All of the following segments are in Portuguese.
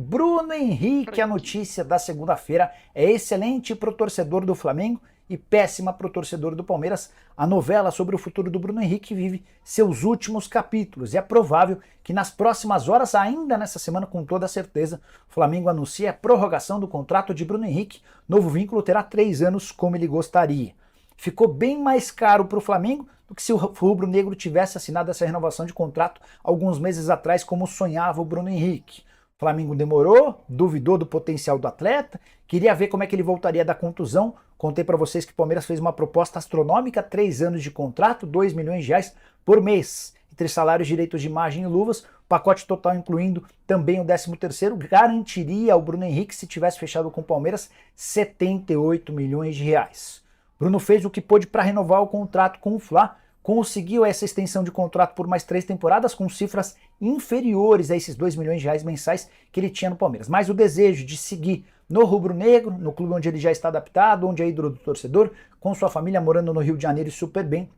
Bruno Henrique, a notícia da segunda-feira, é excelente para o torcedor do Flamengo e péssima para o torcedor do Palmeiras. A novela sobre o futuro do Bruno Henrique vive seus últimos capítulos e é provável que nas próximas horas, ainda nessa semana com toda certeza, o Flamengo anuncie a prorrogação do contrato de Bruno Henrique. Novo vínculo terá 3 anos como ele gostaria. Ficou bem mais caro para o Flamengo do que se o rubro-negro tivesse assinado essa renovação de contrato alguns meses atrás, como sonhava o Bruno Henrique. O Flamengo demorou, duvidou do potencial do atleta, queria ver como é que ele voltaria da contusão. Contei para vocês que o Palmeiras fez uma proposta astronômica, 3 anos de contrato, 2 milhões de reais por mês, entre salários, direitos de imagem e luvas. O pacote total, incluindo também o 13º, garantiria ao Bruno Henrique, se tivesse fechado com o Palmeiras, 78 milhões de reais. Bruno fez o que pôde para renovar o contrato com o Fla, conseguiu essa extensão de contrato por mais 3 temporadas com cifras inferiores a esses 2 milhões de reais mensais que ele tinha no Palmeiras. Mas o desejo de seguir no rubro-negro, no clube onde ele já está adaptado, onde é ídolo do torcedor, com sua família morando no Rio de Janeiro e super bem,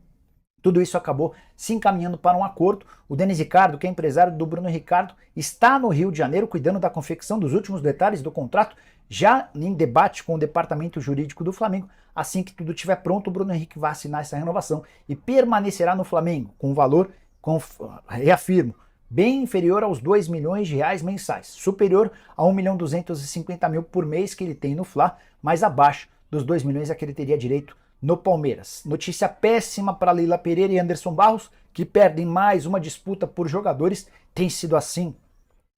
tudo isso acabou se encaminhando para um acordo. O Denis Ricardo, que é empresário do Bruno Ricardo, está no Rio de Janeiro cuidando da confecção dos últimos detalhes do contrato, já em debate com o departamento jurídico do Flamengo. Assim que tudo estiver pronto, o Bruno Henrique vai assinar essa renovação e permanecerá no Flamengo com um valor, reafirmo, bem inferior aos 2 milhões de reais mensais, superior a 1.250.000 por mês que ele tem no Fla, mas abaixo dos 2 milhões a que ele teria direito no Palmeiras. Notícia péssima para Leila Pereira e Anderson Barros, que perdem mais uma disputa por jogadores. Tem sido assim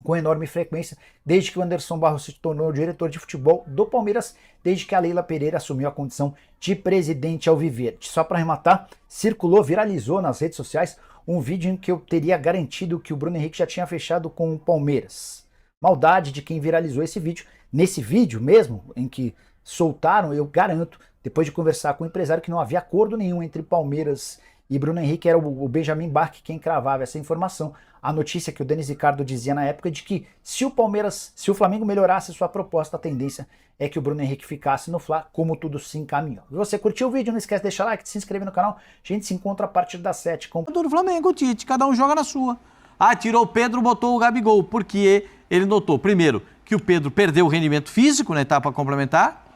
com enorme frequência desde que o Anderson Barros se tornou diretor de futebol do Palmeiras, desde que a Leila Pereira assumiu a condição de presidente alviverde. Só para arrematar, circulou, viralizou nas redes sociais um vídeo em que eu teria garantido que o Bruno Henrique já tinha fechado com o Palmeiras. Maldade de quem viralizou esse vídeo. Nesse vídeo mesmo, em que soltaram, eu garanto, depois de conversar com o empresário, que não havia acordo nenhum entre Palmeiras e Bruno Henrique, era o Benjamin Bach quem cravava essa informação. A notícia que o Denis Ricardo dizia na época de que se o Flamengo melhorasse sua proposta, a tendência é que o Bruno Henrique ficasse no Fla, como tudo se encaminhou. Se você curtiu o vídeo, não esquece de deixar like, de se inscrever no canal. A gente se encontra a partir das 7 com do Flamengo, Tite, cada um joga na sua. Ah, tirou o Pedro, botou o Gabigol, porque ele notou, primeiro, que o Pedro perdeu o rendimento físico na etapa complementar,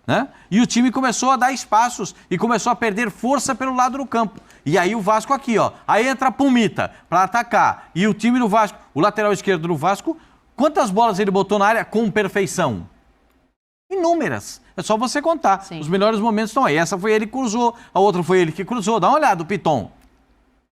né? E o time começou a dar espaços e começou a perder força pelo lado do campo. E aí o Vasco aqui, ó. Aí entra a Pumita para atacar. E o time do Vasco, o lateral esquerdo do Vasco, quantas bolas ele botou na área com perfeição? Inúmeras. É só você contar. Sim. Os melhores momentos estão aí. Essa foi ele que cruzou, a outra foi ele que cruzou. Dá uma olhada, o Piton.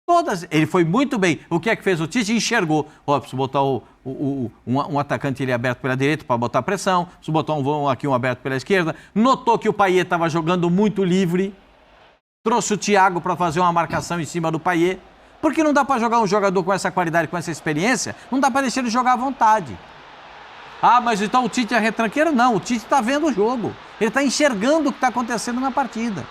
Todas. Ele foi muito bem. O que é que fez o Tite? Enxergou. Ó, preciso botar um atacante ali aberto pela direita para botar pressão. Preciso botar um aberto pela esquerda. Notou que o Payet estava jogando muito livre. Trouxe o Thiago para fazer uma marcação em cima do Payet. Porque não dá para jogar um jogador com essa qualidade, com essa experiência, não dá para deixar ele jogar à vontade. Ah, mas então o Tite é retranqueiro? Não, o Tite está vendo o jogo. Ele está enxergando o que está acontecendo na partida.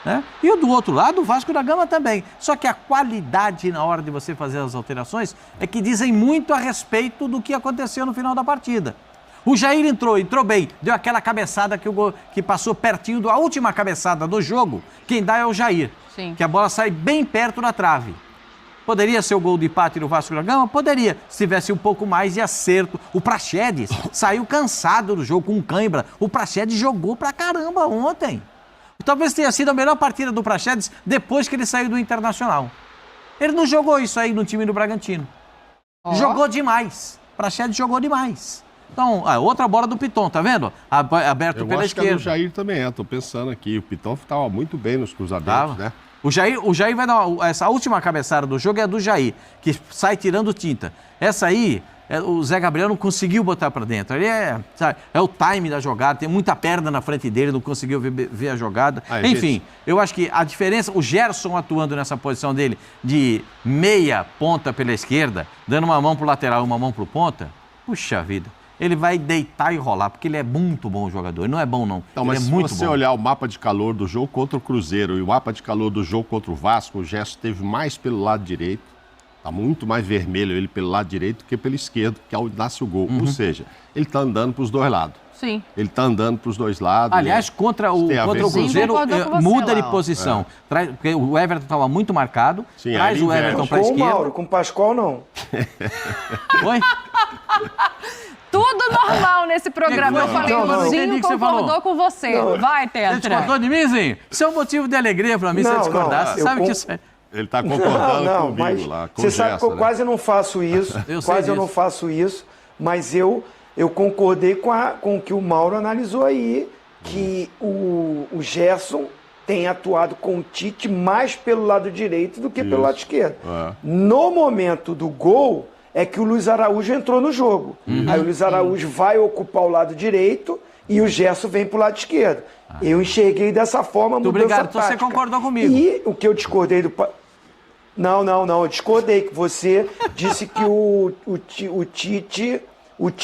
Né? E o do outro lado, o Vasco da Gama também. Só que a qualidade na hora de você fazer as alterações é que dizem muito a respeito do que aconteceu no final da partida. O Jair entrou bem, deu aquela cabeçada que passou pertinho da última cabeçada do jogo. Quem dá é o Jair, sim, que a bola sai bem perto da trave. Poderia ser o gol de empate do Vasco da Gama? Poderia, se tivesse um pouco mais de acerto. O Praxedes saiu cansado do jogo, com cãibra. O Praxedes jogou pra caramba ontem. Talvez tenha sido a melhor partida do Praxedes depois que ele saiu do Internacional. Ele não jogou isso aí no time do Bragantino. Jogou demais. Praxedes jogou demais. Então, outra bola do Piton, tá vendo? Aberto pela esquerda. Eu acho que o Jair também tô pensando aqui. O Piton estava muito bem nos cruzamentos, né? O Jair vai dar essa última cabeçada do jogo é a do Jair, que sai tirando tinta. Essa aí, o Zé Gabriel não conseguiu botar para dentro. Ele é o time da jogada, tem muita perna na frente dele, não conseguiu ver a jogada. Enfim, eu acho que a diferença, o Gerson atuando nessa posição dele de meia ponta pela esquerda, dando uma mão pro lateral e uma mão pro ponta, puxa vida. Ele vai deitar e rolar, porque ele é muito bom jogador. Ele não é bom, não. Não, mas se você olhar o mapa de calor do jogo contra o Cruzeiro e o mapa de calor do jogo contra o Vasco, o Gerson esteve mais pelo lado direito. Está muito mais vermelho ele pelo lado direito do que pelo esquerdo, que é onde nasce o gol. Ou seja, ele está andando para os dois lados. Sim. Ele está andando para os dois lados. Aliás, contra o Cruzeiro, muda de posição. Porque o Everton estava muito marcado. Sim, traz o Everton para a esquerda. Mauro, com o Pascoal não. Oi? tudo normal nesse programa. Eu falei, Não, o Zinho entendi que você concordou falou. com você. Vai, Você Tetra. discordou de mim, Zinho? Isso é um motivo de alegria pra mim, se eu discordar. Você sabe que isso é... Ele está concordando Não, comigo mas lá, com você o sabe que eu Gerson, né? quase não faço isso. Eu sei Quase eu disso. não faço isso, mas eu concordei com o que o Mauro analisou aí, que o Gerson tem atuado com o Tite mais pelo lado direito do que pelo lado esquerdo. É. No momento do gol, é que o Luiz Araújo entrou no jogo. Aí o Luiz Araújo vai ocupar o lado direito e o Gerson vem pro lado esquerdo. Eu enxerguei dessa forma a mudança obrigado, então você tática. concordou comigo. E o que eu discordei do... Não, eu discordei, que você disse que o Tite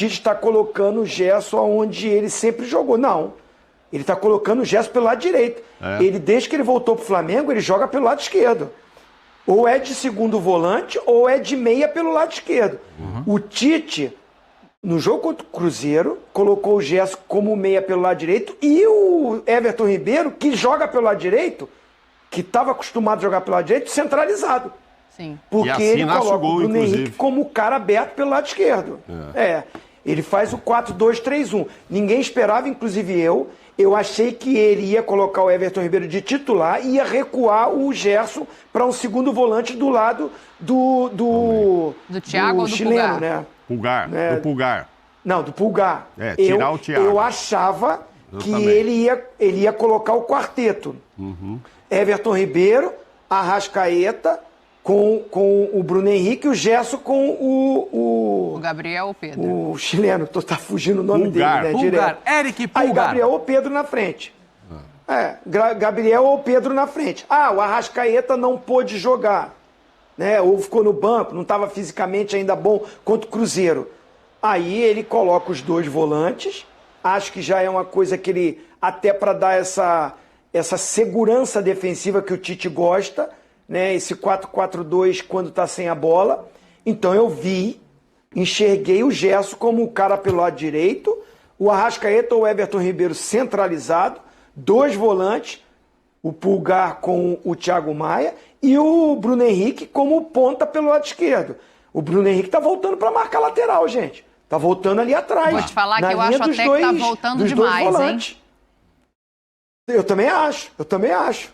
está colocando o Gerson onde ele sempre jogou. Não, ele está colocando o Gerson pelo lado direito. Ele, desde que ele voltou para o Flamengo, ele joga pelo lado esquerdo. Ou é de segundo volante, ou é de meia pelo lado esquerdo. O Tite, no jogo contra o Cruzeiro, colocou o Gerson como meia pelo lado direito e o Everton Ribeiro, que joga pelo lado direito, que estava acostumado a jogar pelo lado direito, centralizado. Sim. Porque E assim ele nasce o coloca gol, o Bruno inclusive. Henrique como o cara aberto pelo lado esquerdo. Ele faz o 4-2-3-1. Ninguém esperava, inclusive eu. Eu achei que ele ia colocar o Everton Ribeiro de titular e ia recuar o Gerson para um segundo volante do lado do Thiago ou do chileno, Pulgar? né? Pulgar, É. do Pulgar. Não, do Pulgar. Tirar o Thiago. Eu achava Eu que também. ele ia colocar o quarteto. Everton Ribeiro, Arrascaeta, com o Bruno Henrique e o Gerson com O Gabriel ou o Pedro? o chileno. Tá fugindo o nome Pulgar. dele, né? Pulgar, Direto. Eric Aí Pulgar. Gabriel ou Pedro na frente. Gabriel ou Pedro na frente. O Arrascaeta não pôde jogar, né? Ou ficou no banco, não estava fisicamente ainda bom contra o Cruzeiro. Aí ele coloca os dois volantes. Acho que já é uma coisa que ele, até para dar essa segurança defensiva que o Tite gosta, né? Esse 4-4-2 quando está sem a bola. Então eu enxerguei o Gerson como o cara pelo lado direito, o Arrascaeta ou o Everton Ribeiro centralizado, dois volantes, o Pulgar com o Thiago Maia e o Bruno Henrique como ponta pelo lado esquerdo. O Bruno Henrique tá voltando para marcar lateral, gente. Tá voltando ali atrás. Vou te falar na que eu linha acho dos até que tá voltando dos dois demais, hein? volantes. Eu também acho.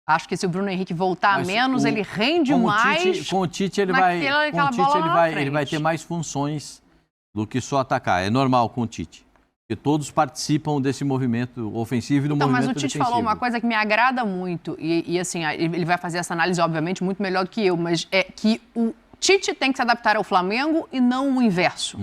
Acho que se o Bruno Henrique voltar a Mas menos, ele rende mais. Com o Tite ele naquela bola lá na ele vai frente. ter mais funções do que só atacar. É normal com o Tite. Porque todos participam desse movimento ofensivo e do Então, mas movimento o Tite defensivo. falou uma coisa que me agrada muito, e assim, ele vai fazer essa análise, obviamente, muito melhor do que eu, mas é que o Tite tem que se adaptar ao Flamengo e não o inverso.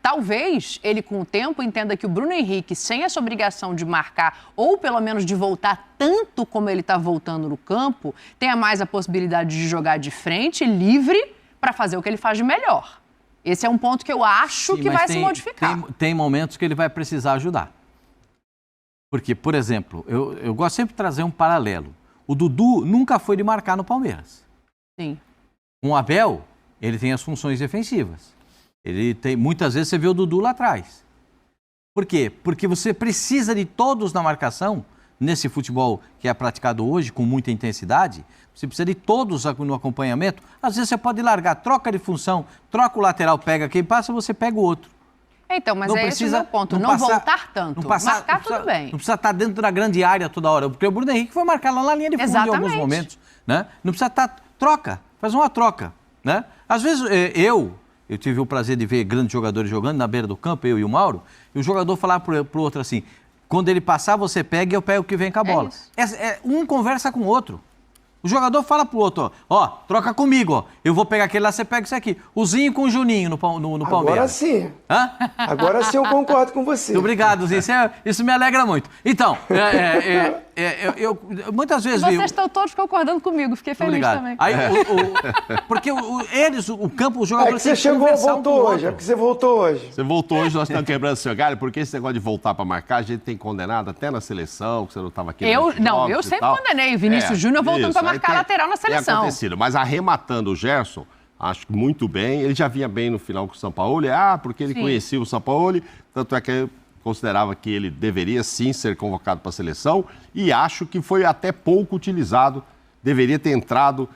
Talvez ele, com o tempo, entenda que o Bruno Henrique, sem essa obrigação de marcar, ou pelo menos de voltar tanto como ele está voltando no campo, tenha mais a possibilidade de jogar de frente, livre, para fazer o que ele faz de melhor. Esse é um ponto que eu acho Sim, que mas vai se modificar. Tem momentos que ele vai precisar ajudar. Porque, por exemplo, eu gosto sempre de trazer um paralelo. O Dudu nunca foi de marcar no Palmeiras. Sim. Com o Abel, ele tem as funções defensivas. Muitas vezes você vê o Dudu lá atrás. Por quê? Porque você precisa de todos na marcação, nesse futebol que é praticado hoje com muita intensidade, você precisa de todos no acompanhamento. Às vezes você pode largar, troca de função, troca o lateral, pega quem passa, você pega o outro. Então, mas Não esse é o meu ponto. Não voltar tanto. Marcar tudo bem. Não precisa estar dentro da grande área toda hora. Porque o Bruno Henrique foi marcar lá na linha de fundo em alguns momentos. Né? Não precisa estar... Troca. Faz uma troca. Né? Às vezes, eu tive o prazer de ver grandes jogadores jogando na beira do campo, eu e o Mauro, e o jogador falava pro outro assim, quando ele passar, você pega e eu pego o que vem com a bola. Um conversa com o outro. O jogador fala pro outro, ó, troca comigo, ó. Eu vou pegar aquele lá, você pega isso aqui. O Zinho com o Juninho no Palmeiras. Agora sim. Hã? Agora sim eu concordo com você. Muito obrigado, Zinho. Isso me alegra muito. Então, eu muitas vezes vi... Vocês estão todos concordando comigo, fiquei feliz também. Aí, porque o campo, os jogadores você têm que conversar um com o voltou hoje, outro. é porque você voltou hoje. Você voltou hoje, nós estamos quebrando seu galho, porque esse negócio de voltar para marcar, a gente tem condenado até na seleção, que você não estava aqui. Eu sempre condenei o Vinícius Júnior voltando para marcar lateral na seleção. Tem acontecido, mas arrematando o Gerson, acho que muito bem. Ele já vinha bem no final com o Sampaoli, porque ele conhecia o Sampaoli, tanto é que eu considerava que ele deveria sim ser convocado para a seleção e acho que foi até pouco utilizado, deveria ter entrado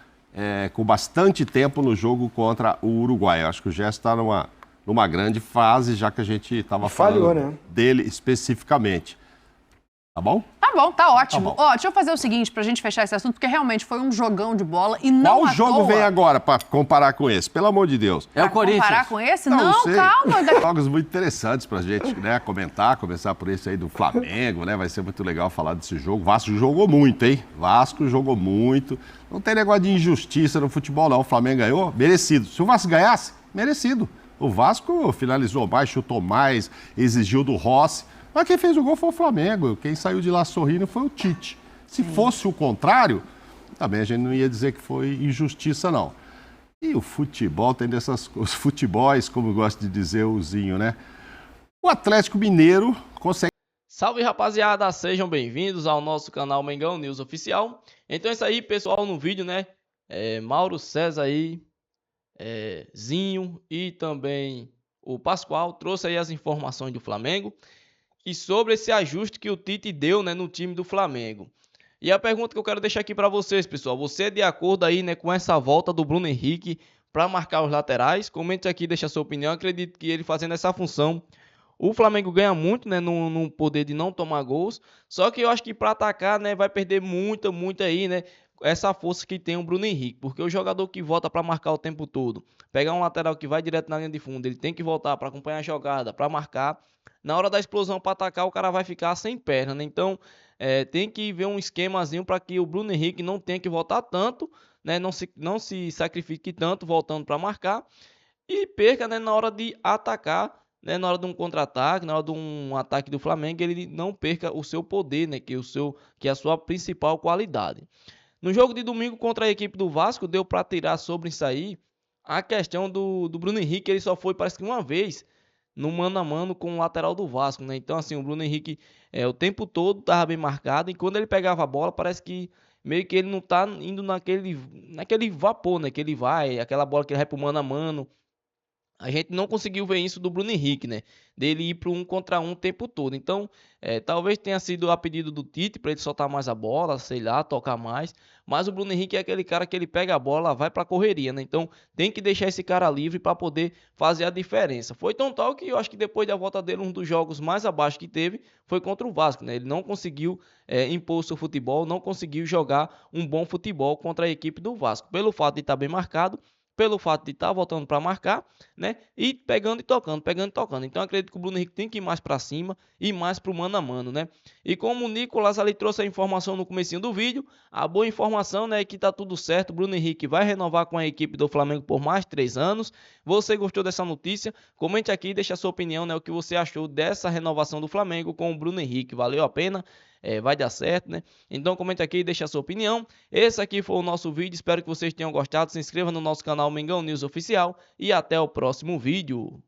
com bastante tempo no jogo contra o Uruguai. Eu acho que o Gerson está numa numa grande fase, já que a gente estava Falhou, falando né? dele especificamente. Tá bom? Tá bom, tá ótimo. Tá bom. Ó, deixa eu fazer o seguinte pra gente fechar esse assunto, porque realmente foi um jogão de bola e não Qual à jogo toa... vem agora para comparar com esse? Pelo amor de Deus. É o Corinthians. Comparar com esse? Não Não, sei. calma. Jogos muito interessantes pra gente, né, comentar, começar por esse aí do Flamengo, né? Vai ser muito legal falar desse jogo. Vasco jogou muito, hein? Vasco jogou muito. Não tem negócio de injustiça no futebol, não. O Flamengo ganhou, merecido. Se o Vasco ganhasse, merecido. O Vasco finalizou mais, chutou mais, exigiu do Rossi. Mas quem fez o gol foi o Flamengo. Quem saiu de lá sorrindo foi o Tite. Se fosse o contrário, também a gente não ia dizer que foi injustiça, não. E o futebol tem os futebóis, como gosta de dizer o Zinho, né? O Atlético Mineiro consegue. Salve, rapaziada, sejam bem-vindos ao nosso canal Mengão News Oficial. Então é isso aí, pessoal, no vídeo, né? Mauro César aí, Zinho e também o Pascoal trouxe aí as informações do Flamengo e sobre esse ajuste que o Tite deu, né, no time do Flamengo. E a pergunta que eu quero deixar aqui para vocês, pessoal, você é de acordo aí, né, com essa volta do Bruno Henrique para marcar os laterais? Comente aqui, deixa a sua opinião. Eu acredito que ele fazendo essa função, o Flamengo ganha muito, né, no poder de não tomar gols. Só que eu acho que para atacar, né, vai perder muita aí, né, essa força que tem o Bruno Henrique, porque o jogador que volta para marcar o tempo todo, pegar um lateral que vai direto na linha de fundo, ele tem que voltar para acompanhar a jogada, para marcar. Na hora da explosão para atacar, o cara vai ficar sem perna, né? Então, tem que ver um esquemazinho para que o Bruno Henrique não tenha que voltar tanto, né? Não se sacrifique tanto voltando para marcar e perca, né, na hora de atacar, né? Na hora de um contra-ataque, na hora de um ataque do Flamengo, ele não perca o seu poder, né? Que é a sua principal qualidade. No jogo de domingo contra a equipe do Vasco, deu para tirar sobre isso aí a questão do Bruno Henrique. Ele só foi, parece que uma vez, no mano a mano com o lateral do Vasco, né? Então, assim, o Bruno Henrique o tempo todo estava bem marcado. E quando ele pegava a bola, parece que meio que ele não tá indo naquele vapor, né? Que ele vai, aquela bola que ele vai pro mano a mano. A gente não conseguiu ver isso do Bruno Henrique, né? Dele ir para um contra um o tempo todo. Então, talvez tenha sido a pedido do Tite para ele soltar mais a bola, sei lá, tocar mais. Mas o Bruno Henrique é aquele cara que ele pega a bola, vai para a correria, né? Então, tem que deixar esse cara livre para poder fazer a diferença. Foi tão tal que eu acho que depois da volta dele, um dos jogos mais abaixo que teve foi contra o Vasco, né? Ele não conseguiu impor o seu futebol, não conseguiu jogar um bom futebol contra a equipe do Vasco. Pelo fato de estar bem marcado, pelo fato de estar voltando para marcar, né? E pegando e tocando. Então, acredito que o Bruno Henrique tem que ir mais para cima e mais para o mano a mano, né? E como o Nicolas ali trouxe a informação no comecinho do vídeo, a boa informação, né, é que tá tudo certo. O Bruno Henrique vai renovar com a equipe do Flamengo por mais 3 anos. Você gostou dessa notícia? Comente aqui e deixa a sua opinião, né? O que você achou dessa renovação do Flamengo com o Bruno Henrique. Valeu a pena? Vai dar certo, né? Então comente aqui e deixa a sua opinião. Esse aqui foi o nosso vídeo, espero que vocês tenham gostado. Se inscreva no nosso canal Mengão News Oficial e até o próximo vídeo.